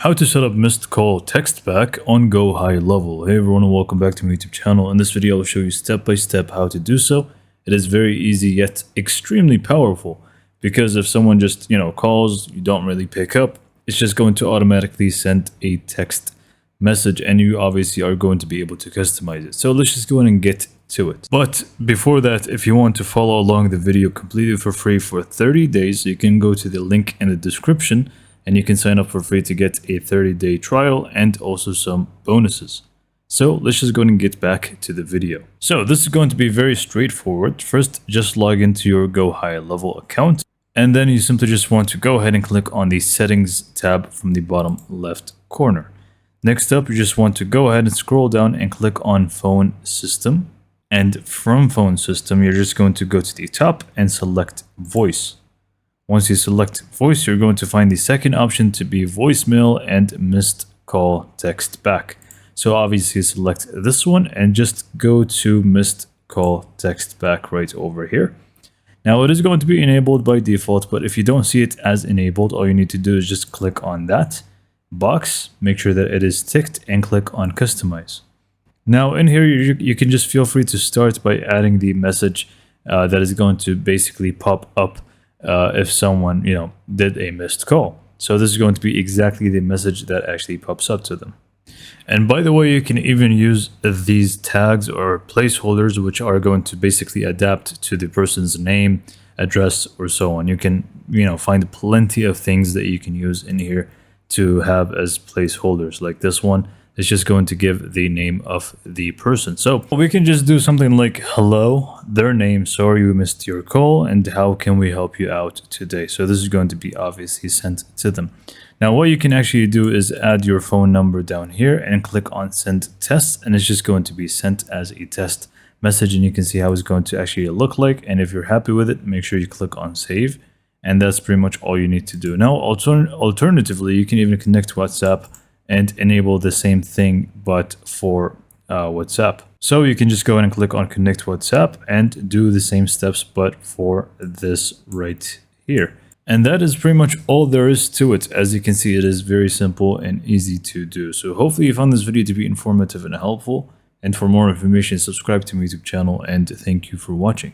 How to set up missed call text back on GoHighLevel. Hey everyone and welcome back to my YouTube channel. In this video I will show you step by step how to do so. It is very easy yet extremely powerful because if someone just calls, you don't really pick up, it's just going to automatically send a text message and you obviously are going to be able to customize it. So let's just go ahead and get to it. But before that, if you want to follow along the video completely for free for 30 days, you can go to the link in the description and you can sign up for free to get a 30-day trial and also some bonuses. So let's just go ahead and get back to the video. So this is going to be very straightforward. First, just log into your GoHighLevel account. And then you simply just want to go ahead and click on the settings tab from the bottom left corner. Next up, you just want to go ahead and scroll down and click on phone system. And from phone system, you're just going to go to the top and select voice. Once you select voice, you're going to find the second option to be voicemail and missed call text back. So obviously select this one and just go to missed call text back right over here. Now it is going to be enabled by default, but if you don't see it as enabled, all you need to do is just click on that box, make sure that it is ticked and click on customize. Now in here, you can just feel free to start by adding the message that is going to basically pop up if someone did a missed call. So this is going to be exactly the message that actually pops up to them. And by the way, you can even use these tags or placeholders which are going to basically adapt to the person's name, address, or so on. You can find plenty of things that you can use in here to have as placeholders. Like this one is just going to give the name of the person. So we can just do something like hello, their name, sorry we missed your call, and how can we help you out today. So this is going to be obviously sent to them. Now what you can actually do is add your phone number down here and click on send test, and it's just going to be sent as a test message, and you can see how it's going to actually look like. And if you're happy with it, make sure you click on save, and that's pretty much all you need to do. Now alternatively, you can even connect WhatsApp and enable the same thing but for WhatsApp. So you can just go ahead and click on connect WhatsApp and do the same steps but for this right here. And that is pretty much all there is to it. As you can see, it is very simple and easy to do. So hopefully you found this video to be informative and helpful. And for more information, subscribe to my YouTube channel, and thank you for watching.